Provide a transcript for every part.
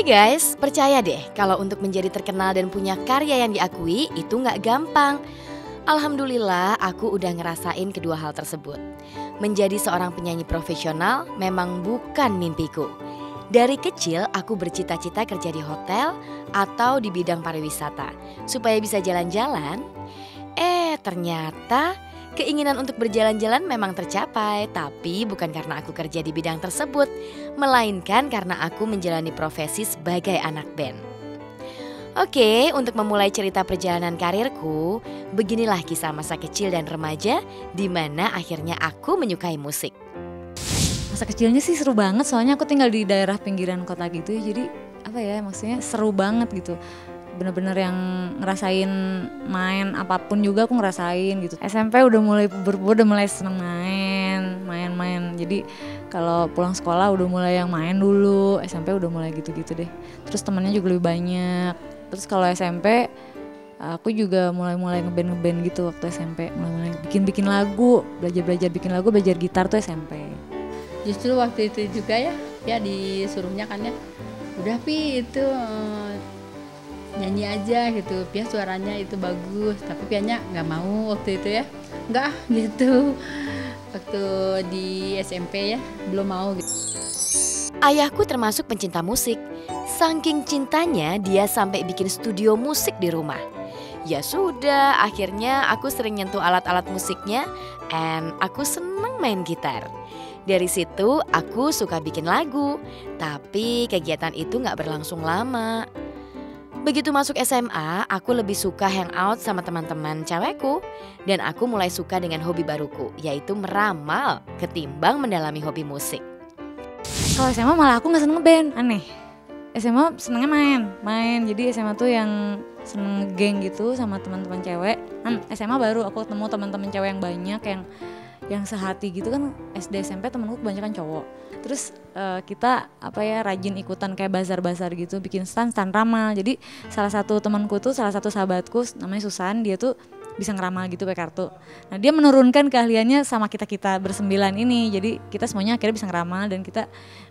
guys, percaya deh kalau untuk menjadi terkenal dan punya karya yang diakui itu nggak gampang. Alhamdulillah aku udah ngerasain kedua hal tersebut. Menjadi seorang penyanyi profesional memang bukan mimpiku. Dari kecil aku bercita-cita kerja di hotel atau di bidang pariwisata supaya bisa jalan-jalan. Ternyata keinginan untuk berjalan-jalan memang tercapai, tapi bukan karena aku kerja di bidang tersebut, melainkan karena aku menjalani profesi sebagai anak band. Oke, untuk memulai cerita perjalanan karirku, beginilah kisah masa kecil dan remaja di mana akhirnya aku menyukai musik. Masa kecilnya sih seru banget, soalnya aku tinggal di daerah pinggiran kota gitu ya, jadi apa ya, maksudnya seru banget gitu. Bener-bener yang ngerasain main apapun juga aku ngerasain gitu. SMP udah mulai seneng main. Jadi kalau pulang sekolah udah mulai yang main dulu. SMP udah mulai gitu-gitu deh. Terus temennya juga lebih banyak. Terus kalau SMP aku juga mulai ngeband gitu waktu SMP. Mulai bikin lagu, belajar bikin lagu, belajar gitar tuh SMP. Justru waktu itu juga ya disuruhnya kan ya. Udah Pi itu nyanyi aja gitu, Pia suaranya itu bagus, tapi Pianya nggak mau waktu itu ya, nggak gitu. Waktu di SMP ya belum mau gitu. Ayahku termasuk pencinta musik, saking cintanya dia sampai bikin studio musik di rumah. Ya sudah, akhirnya aku sering nyentuh alat-alat musiknya, and aku seneng main gitar. Dari situ aku suka bikin lagu, tapi kegiatan itu nggak berlangsung lama. Begitu masuk SMA, aku lebih suka hangout sama teman-teman cewekku. Dan aku mulai suka dengan hobi baruku, yaitu meramal ketimbang mendalami hobi musik. Kalau SMA malah aku gak seneng ngeband, aneh. SMA senengnya main. Jadi SMA tuh yang seneng geng gitu sama teman-teman cewek. SMA baru aku ketemu teman-teman cewek yang banyak, yang sehati gitu kan. SD SMP temenku kebanyakan cowok. Terus kita rajin ikutan kayak bazar-bazar gitu, bikin stand ramal. Jadi salah satu sahabatku namanya Susan, dia tuh bisa ngeramal gitu pakai kartu. Nah dia menurunkan keahliannya sama kita bersembilan ini. Jadi kita semuanya akhirnya bisa ngeramal dan kita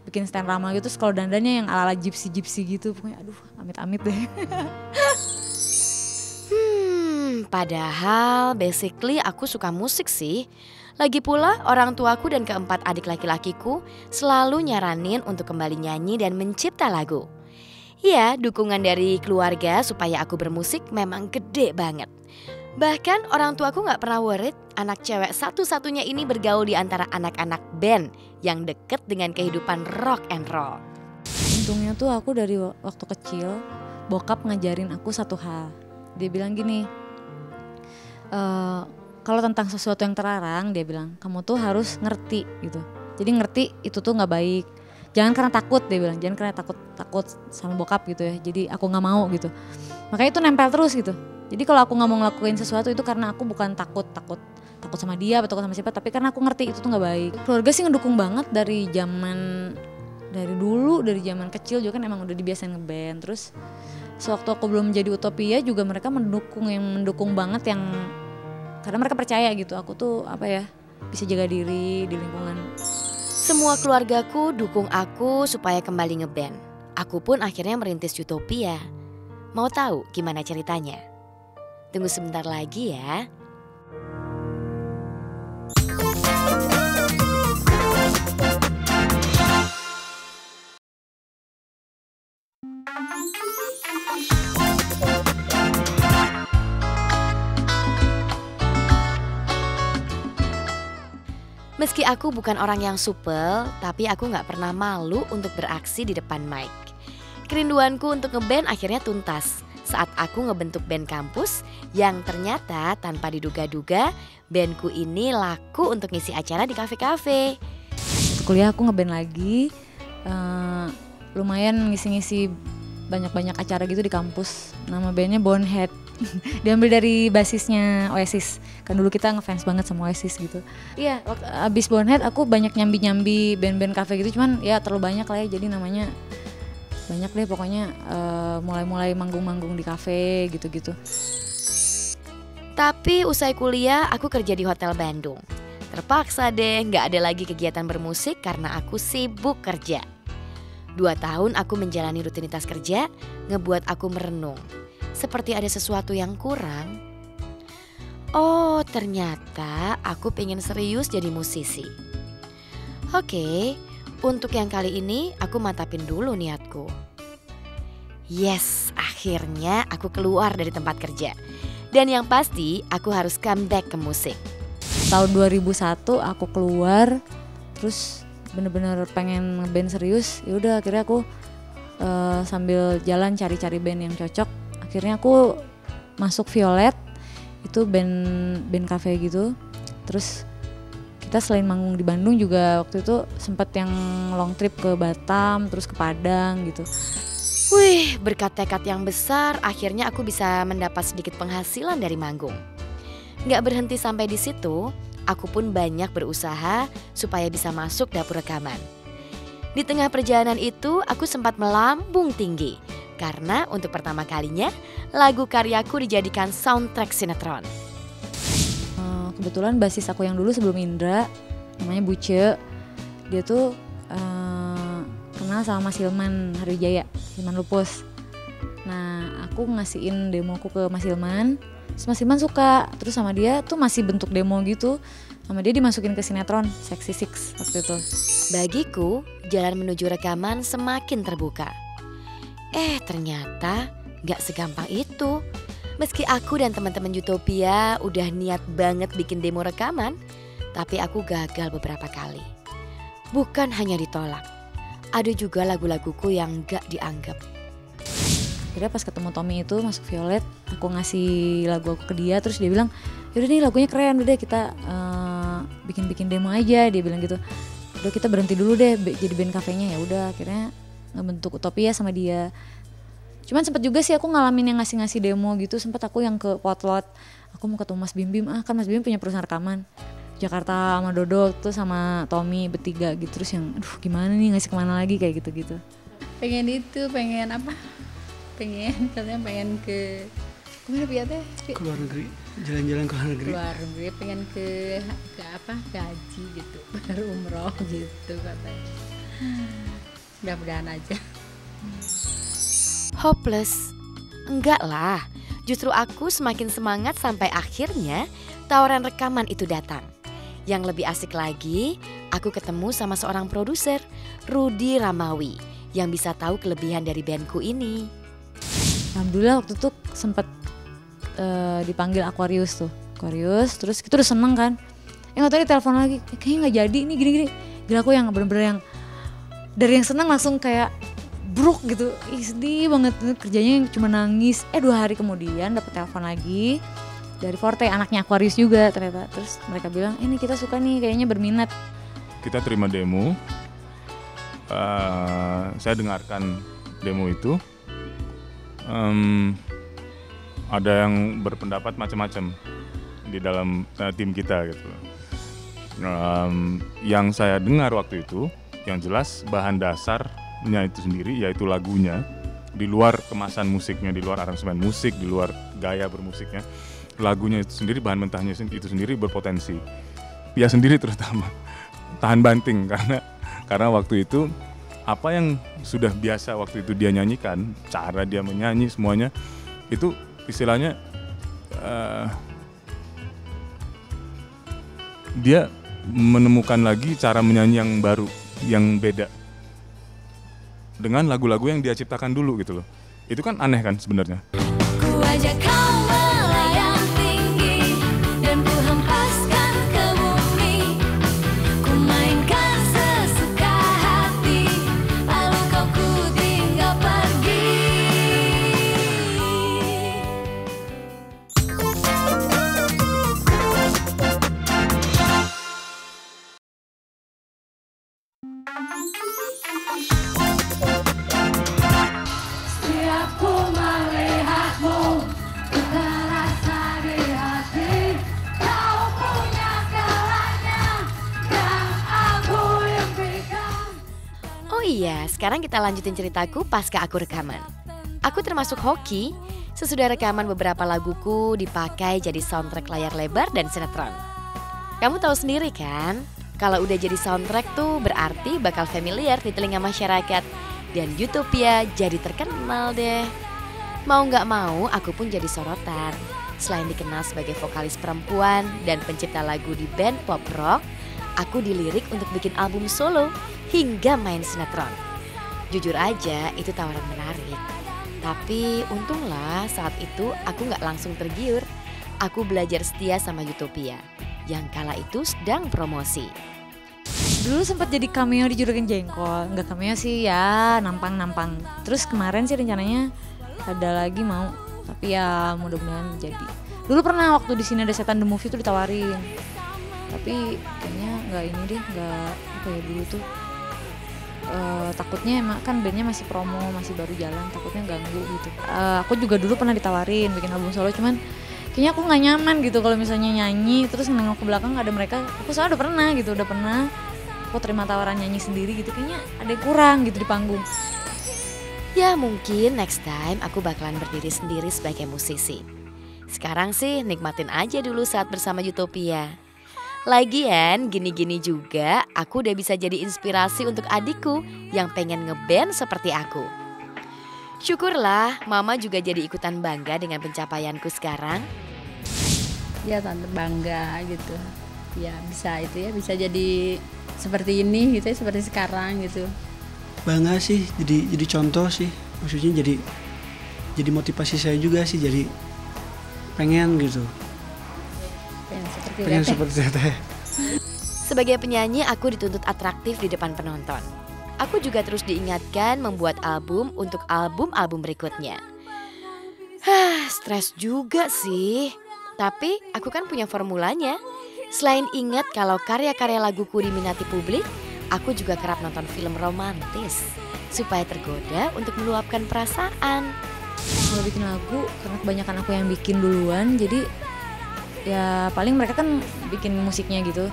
bikin stand ramal gitu. Terus kalau dandannya yang ala-ala gypsy gitu, pokoknya aduh amit-amit deh. Padahal basically aku suka musik sih. Lagi pula orang tuaku dan keempat adik laki-lakiku selalu nyaranin untuk kembali nyanyi dan mencipta lagu. Ya, dukungan dari keluarga supaya aku bermusik memang gede banget. Bahkan orang tuaku gak pernah worried anak cewek satu-satunya ini bergaul di antara anak-anak band yang deket dengan kehidupan rock and roll. Untungnya tuh aku dari waktu kecil bokap ngajarin aku satu hal. Dia bilang gini, kalau tentang sesuatu yang terlarang, dia bilang kamu tuh harus ngerti gitu. Jadi ngerti itu tuh nggak baik. Jangan karena takut, dia bilang. Jangan karena takut sama bokap gitu ya. Jadi aku nggak mau gitu. Makanya itu nempel terus gitu. Jadi kalau aku nggak mau ngelakuin sesuatu itu karena aku bukan takut sama dia atau takut sama siapa, tapi karena aku ngerti itu tuh nggak baik. Keluarga sih ngedukung banget dari zaman kecil juga kan emang udah dibiasain ngeband. Terus sewaktu aku belum menjadi Utopia juga mereka mendukung banget yang karena mereka percaya gitu, aku tuh bisa jaga diri di lingkungan. Semua keluargaku dukung aku supaya kembali ngeband. Aku pun akhirnya merintis Utopia. Mau tahu gimana ceritanya? Tunggu sebentar lagi ya. Meski aku bukan orang yang supel, tapi aku gak pernah malu untuk beraksi di depan mic. Kerinduanku untuk ngeband akhirnya tuntas saat aku ngebentuk band kampus yang ternyata tanpa diduga-duga bandku ini laku untuk ngisi acara di kafe-kafe. Kuliah aku ngeband lagi, lumayan ngisi-ngisi banyak-banyak acara gitu di kampus. Nama bandnya Bonehead. Diambil dari basisnya Oasis. Kan dulu kita ngefans banget sama Oasis gitu. Iya, abis Bonehead aku banyak nyambi-nyambi band-band kafe gitu. Cuman ya terlalu banyak lah ya, jadi namanya banyak deh pokoknya. Mulai-mulai manggung-manggung di kafe gitu-gitu. Tapi usai kuliah aku kerja di Hotel Bandung. Terpaksa deh gak ada lagi kegiatan bermusik karena aku sibuk kerja. 2 tahun aku menjalani rutinitas kerja ngebuat aku merenung. Seperti ada sesuatu yang kurang. Oh, ternyata aku pengen serius jadi musisi. Oke, untuk yang kali ini aku mantapin dulu niatku. Yes, akhirnya aku keluar dari tempat kerja. Dan yang pasti aku harus comeback ke musik. Tahun 2001 aku keluar, terus bener-bener pengen ngeband serius. Ya udah akhirnya aku sambil jalan cari-cari band yang cocok. Akhirnya aku masuk Violet, itu band cafe gitu. Terus kita selain manggung di Bandung juga waktu itu sempat yang long trip ke Batam, terus ke Padang gitu. Wih, berkat tekad yang besar, akhirnya aku bisa mendapat sedikit penghasilan dari manggung. Gak berhenti sampai di situ, aku pun banyak berusaha supaya bisa masuk dapur rekaman. Di tengah perjalanan itu, aku sempat melambung tinggi. Karena untuk pertama kalinya, lagu karyaku dijadikan soundtrack sinetron. Kebetulan basis aku yang dulu sebelum Indra, namanya Buce, dia tuh kenal sama Mas Hilman Harwijaya, Hilman Lupus. Nah, aku ngasihin demoku ke Mas Hilman, terus Mas Hilman suka, terus sama dia tuh masih bentuk demo gitu, sama dia dimasukin ke sinetron Sexy Six waktu itu. Bagiku, jalan menuju rekaman semakin terbuka. Ternyata gak segampang itu. Meski aku dan teman-teman Utopia udah niat banget bikin demo rekaman, tapi aku gagal beberapa kali. Bukan hanya ditolak, ada juga lagu-laguku yang gak dianggap. Akhirnya pas ketemu Tommy itu masuk Violet, aku ngasih lagu aku ke dia, terus dia bilang, yaudah nih lagunya keren, udah kita bikin-bikin demo aja, dia bilang gitu. Udah kita berhenti dulu deh jadi band kafenya. Ya udah akhirnya ngebentuk Utopia sama dia. Cuman sempet juga sih aku ngalamin yang ngasih-ngasih demo gitu, sempet aku yang ke Potlot, aku mau ketemu Mas Bim Bim, kan Mas Bim punya perusahaan rekaman Jakarta sama Dodo tuh sama Tommy bertiga gitu, terus yang aduh gimana nih ngasih kemana lagi kayak gitu-gitu. Pengen katanya pengen ke kemana Pia teh? Ke luar negeri, jalan-jalan ke luar negeri. Luar negeri, pengen ke haji gitu, baru umroh gitu katanya. Mudah-mudahan aja. Hopeless? Enggak lah, justru aku semakin semangat sampai akhirnya tawaran rekaman itu datang. Yang lebih asik lagi, aku ketemu sama seorang produser, Rudy Ramawi, yang bisa tahu kelebihan dari bandku ini. Alhamdulillah waktu itu sempet dipanggil Aquarius, terus kita udah seneng kan. Gak tau dia telepon lagi, kayaknya gak jadi nih gini-gini. Gila aku yang bener-bener yang dari yang seneng langsung kayak bruk gitu, sedih banget, kerjanya cuma nangis. 2 hari kemudian dapet telepon lagi dari Forte, anaknya Aquarius juga ternyata. Terus mereka bilang, ini kita suka nih, kayaknya berminat. Kita terima demo, saya dengarkan demo itu, ada yang berpendapat macam-macam di dalam tim kita gitu. Yang saya dengar waktu itu, yang jelas bahan dasarnya itu sendiri yaitu lagunya, di luar kemasan musiknya, di luar aransemen musik, di luar gaya bermusiknya, lagunya itu sendiri, bahan mentahnya itu sendiri berpotensi. Pia sendiri terutama tahan banting karena waktu itu apa yang sudah biasa waktu itu dia nyanyikan, cara dia menyanyi semuanya itu istilahnya dia menemukan lagi cara menyanyi yang baru, yang beda dengan lagu-lagu yang dia ciptakan dulu gitu loh. Itu kan aneh kan sebenarnya. Ku ajak kau melayang tinggi dan ku hempaskan ke bumi. Ku mainkan sesuka hati, lalu kau ku tinggal pergi. Setiap ku melihatmu, ku terasa di hati. Kau punya segalanya yang aku impikan. Oh iya, sekarang kita lanjutin ceritaku pasca aku rekaman. Aku termasuk hoki, sesudah rekaman beberapa laguku dipakai jadi soundtrack layar lebar dan sinetron. Kamu tahu sendiri kan, kalau udah jadi soundtrack tuh berarti bakal familiar di telinga masyarakat. Dan Utopia jadi terkenal deh. Mau gak mau aku pun jadi sorotan. Selain dikenal sebagai vokalis perempuan dan pencipta lagu di band pop rock, aku dilirik untuk bikin album solo hingga main sinetron. Jujur aja itu tawaran menarik. Tapi untunglah saat itu aku gak langsung tergiur. Aku belajar setia sama Utopia yang kala itu sedang promosi. Dulu sempat jadi cameo di Juragan Jengkol, nggak cameo sih ya, nampang-nampang. Terus kemarin sih rencananya ada lagi mau, tapi ya mudah-mudahan jadi. Dulu pernah waktu di sini ada Setan The Movie tuh ditawarin, tapi kayaknya nggak ini deh, nggak apa ya dulu tuh. Takutnya emang kan bandnya masih promo, masih baru jalan, takutnya ganggu gitu. Aku juga dulu pernah ditawarin bikin album solo, cuman kayaknya aku nggak nyaman gitu kalau misalnya nyanyi terus nengok ke belakang nggak ada mereka. Aku soalnya udah pernah aku terima tawaran nyanyi sendiri gitu, kayaknya ada yang kurang gitu di panggung. Ya mungkin next time aku bakalan berdiri sendiri sebagai musisi. Sekarang sih nikmatin aja dulu saat bersama Utopia. Lagian gini-gini juga aku udah bisa jadi inspirasi untuk adikku yang pengen ngeband seperti aku. Syukurlah mama juga jadi ikutan bangga dengan pencapaianku sekarang. Ya tante bangga gitu. Ya bisa itu ya, bisa jadi seperti ini gitu ya, seperti sekarang gitu. Bangga sih, jadi contoh sih, maksudnya jadi motivasi saya juga sih, jadi pengen gitu, pengen seperti Teteh. Sebagai penyanyi aku dituntut atraktif di depan penonton. Aku juga terus diingatkan membuat album untuk album-album berikutnya. Stres juga sih. Tapi aku kan punya formulanya. Selain ingat kalau karya-karya laguku diminati publik, aku juga kerap nonton film romantis supaya tergoda untuk meluapkan perasaan. Kalau bikin lagu, karena kebanyakan aku yang bikin duluan, jadi ya paling mereka kan bikin musiknya gitu.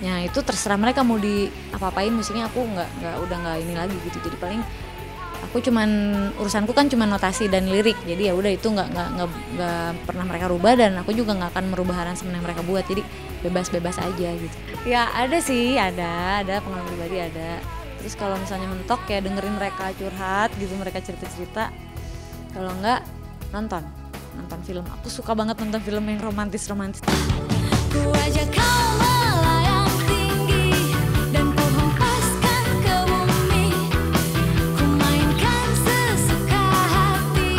Ya itu terserah mereka mau di apa-apain musiknya, aku udah nggak ini lagi gitu. Jadi paling aku urusanku kan cuman notasi dan lirik, jadi ya udah itu nggak pernah mereka rubah, dan aku juga nggak akan merubah aransemen yang mereka buat, jadi bebas aja gitu. Ya ada sih, ada pengalaman pribadi ada. Terus kalau misalnya mentok ya dengerin mereka curhat gitu, mereka cerita, kalau nggak nonton film. Aku suka banget nonton film yang romantis. Ku ajak kau melayang tinggi dan ku hempaskan ke bumi. Ku mainkan sesuka hati,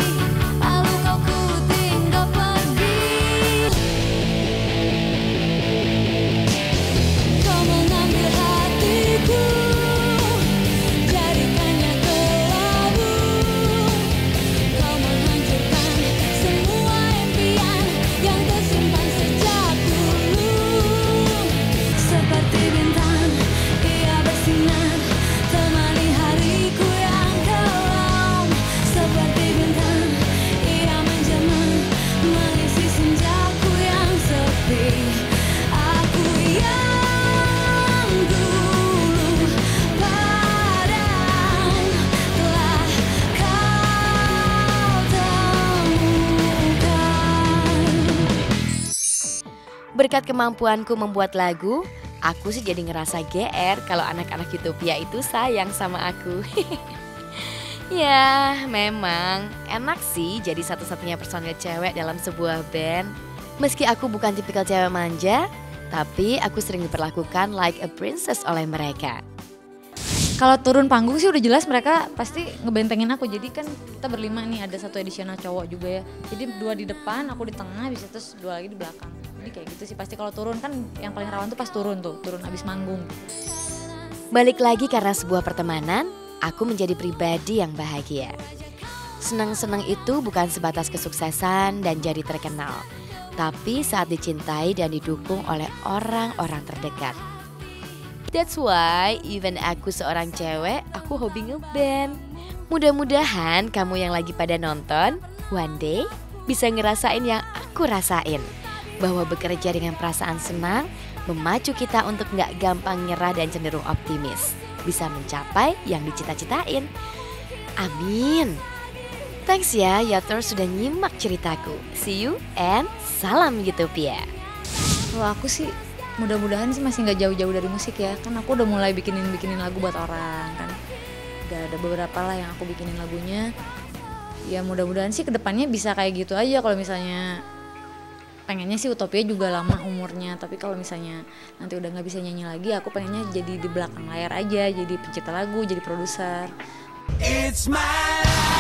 lalu kau ku tinggal pergi. Kau mengambil hatiku, jadikannya kelabu. Kau menghancurkan semua impian yang tersimpan sejak dulu. Seperti bintang, ia bersinar, temani hariku yang kelam. Seperti bintang, ia menjelma, mengisi senjaku yang sepi. Aku yang dulu padam telah kau temukan. Berkat kemampuanku membuat lagu, aku sih jadi ngerasa GR kalau anak-anak Utopia itu sayang sama aku. Ya, memang enak sih jadi satu-satunya personil cewek dalam sebuah band. Meski aku bukan tipikal cewek manja, tapi aku sering diperlakukan like a princess oleh mereka. Kalau turun panggung sih udah jelas mereka pasti ngebentengin aku. Jadi kan kita berlima nih, ada satu edisional cowok juga ya. Jadi 2 di depan, aku di tengah, bisa terus 2 lagi di belakang. Jadi kayak gitu sih, pasti kalau turun kan yang paling rawan tuh pas turun abis manggung. Balik lagi karena sebuah pertemanan, aku menjadi pribadi yang bahagia. Senang-senang itu bukan sebatas kesuksesan dan jadi terkenal, tapi saat dicintai dan didukung oleh orang-orang terdekat. That's why even aku seorang cewek, aku hobi ngeband. Mudah-mudahan kamu yang lagi pada nonton, one day bisa ngerasain yang aku rasain. Bahwa bekerja dengan perasaan senang memacu kita untuk gak gampang nyerah dan cenderung optimis. Bisa mencapai yang dicita-citain. Amin. Thanks ya Yator sudah nyimak ceritaku. See you and salam Utopia. Kalau aku sih mudah-mudahan sih masih nggak jauh-jauh dari musik ya, kan aku udah mulai bikinin lagu buat orang kan, ada beberapa lah yang aku bikinin lagunya. Ya mudah-mudahan sih kedepannya bisa kayak gitu aja. Kalau misalnya pengennya sih Utopia juga lama umurnya, tapi kalau misalnya nanti udah nggak bisa nyanyi lagi, aku pengennya jadi di belakang layar aja, jadi pencipta lagu, jadi produser. It's my life.